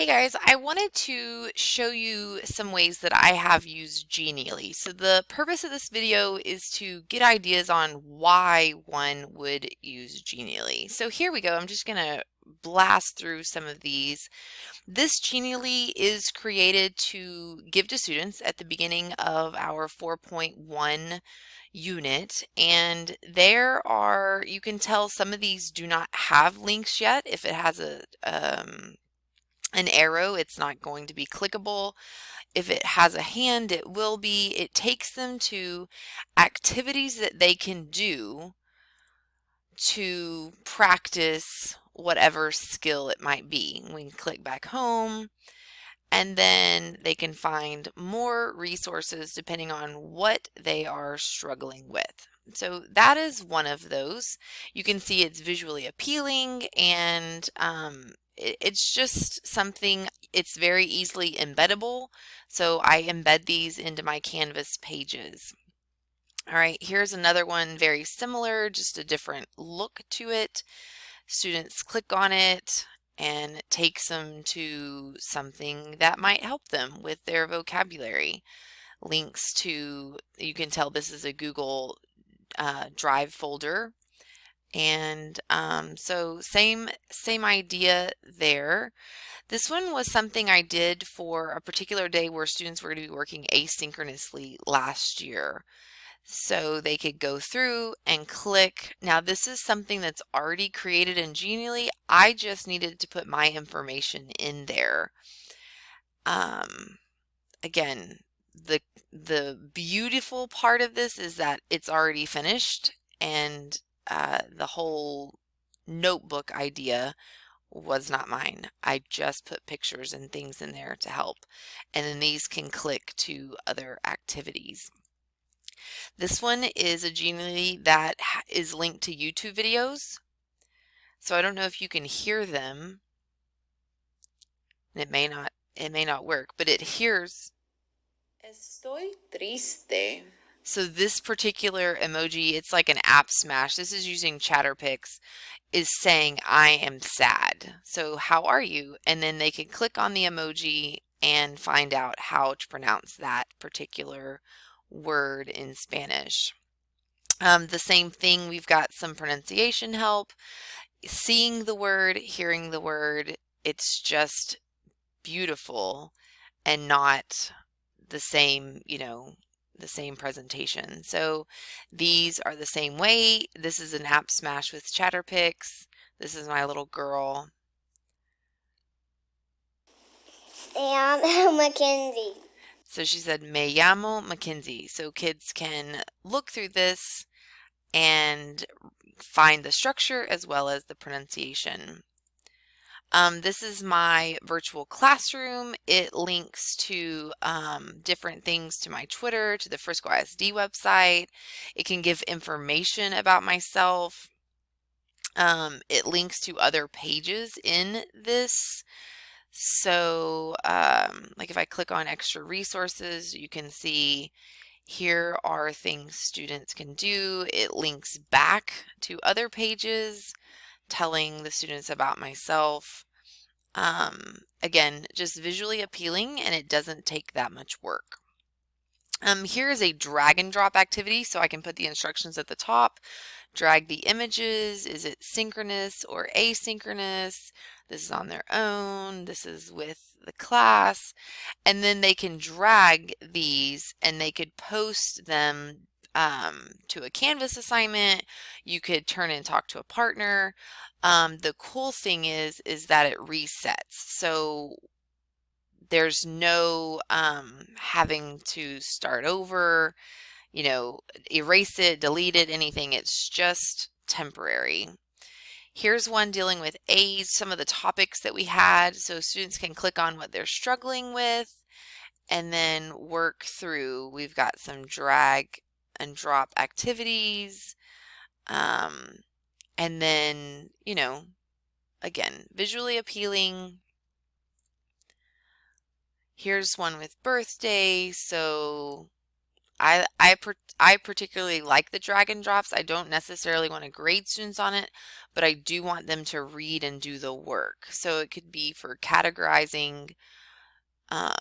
guys, I wanted to show you some ways that I have used Genially. So the purpose of this video is to get ideas on why one would use Genially. So here we go. I'm just going to blast through some of these. This Genially is created to give to students at the beginning of our 4.1 unit, and you can tell some of these do not have links yet. If it has an arrow, it's not going to be clickable. If it has a hand, it will be. It takes them to activities that they can do to practice whatever skill it might be. We can click back home, and then they can find more resources depending on what they are struggling with. So that is one of those. You can see it's visually appealing, and it's just something, it's very easily embeddable. So I embed these into my Canvas pages. All right, here's another one very similar, just a different look to it. Students click on it and it takes them to something that might help them with their vocabulary. Links to, you can tell this is a Google Drive folder. And so same idea there. This one was something I did for a particular day where students were going to be working asynchronously last year. So they could go through and click. Now this is something that's already created in Genially. I just needed to put my information in there. Again, the beautiful part of this is that it's already finished, and the whole notebook idea was not mine. I just put pictures and things in there to help. And then these can click to other activities. This one is a Genially that is linked to YouTube videos. So I don't know if you can hear them. It may not work, but it hears. Estoy triste. So this particular emoji, it's like an app smash. This is using Chatterpix, is saying I am sad. So how are you? And then they can click on the emoji and find out how to pronounce that particular word in Spanish. The same thing, we've got some pronunciation help, seeing the word, hearing the word. It's just beautiful and not the same, the same presentation. So these are the same way. This is an app smash with Chatterpix. This is my little girl. Mackenzie. So she said, Me llamo Mackenzie. So kids can look through this and find the structure as well as the pronunciation. This is my virtual classroom. It links to different things, to my Twitter, to the Frisco ISD website. It can give information about myself. It links to other pages in this. So like if I click on extra resources, you can see here are things students can do. It links back to other pages telling the students about myself. Again, just visually appealing, and it doesn't take that much work. Here is a drag and drop activity, so I can put the instructions at the top, drag the images. Is it synchronous or asynchronous? This is on their own. This is with the class. And then they can drag these and they could post them to a Canvas assignment. You could turn and talk to a partner. The cool thing is that it resets. So there's no having to start over, erase it, delete it, anything. It's just temporary. Here's one dealing with some of the topics that we had. So students can click on what they're struggling with and then work through. We've got some drag and drop activities. And then, again, visually appealing. Here's one with birthday. So I particularly like the drag and drops. I don't necessarily want to grade students on it, but I do want them to read and do the work. So it could be for categorizing um,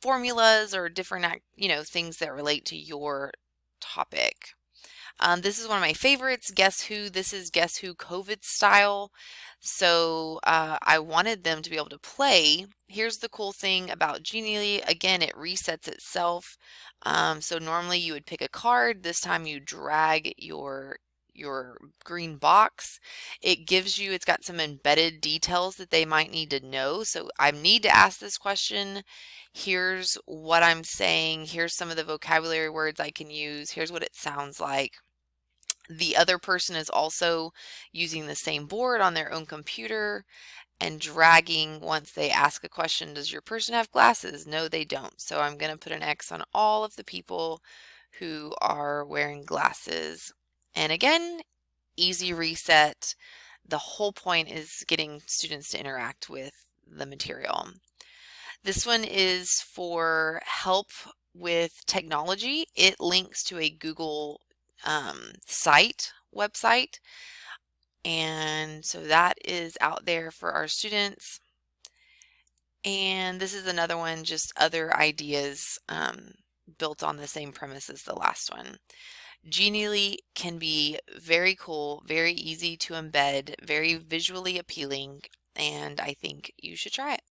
formulas or different, things that relate to your topic. This is one of my favorites. Guess Who? This is Guess Who COVID style. So I wanted them to be able to play. Here's the cool thing about Genially. Again, it resets itself. So normally you would pick a card. This time you drag your green box. It's got some embedded details that they might need to know. So I need to ask this question. Here's what I'm saying. Here's some of the vocabulary words I can use. Here's what it sounds like. The other person is also using the same board on their own computer and dragging once they ask a question. Does your person have glasses? No, they don't. So I'm going to put an X on all of the people who are wearing glasses. And again, easy reset. The whole point is getting students to interact with the material. This one is for help with technology. It links to a Google website, and so that is out there for our students. And this is another one, just other ideas built on the same premise as the last one. Genially can be very cool, very easy to embed, very visually appealing, and I think you should try it.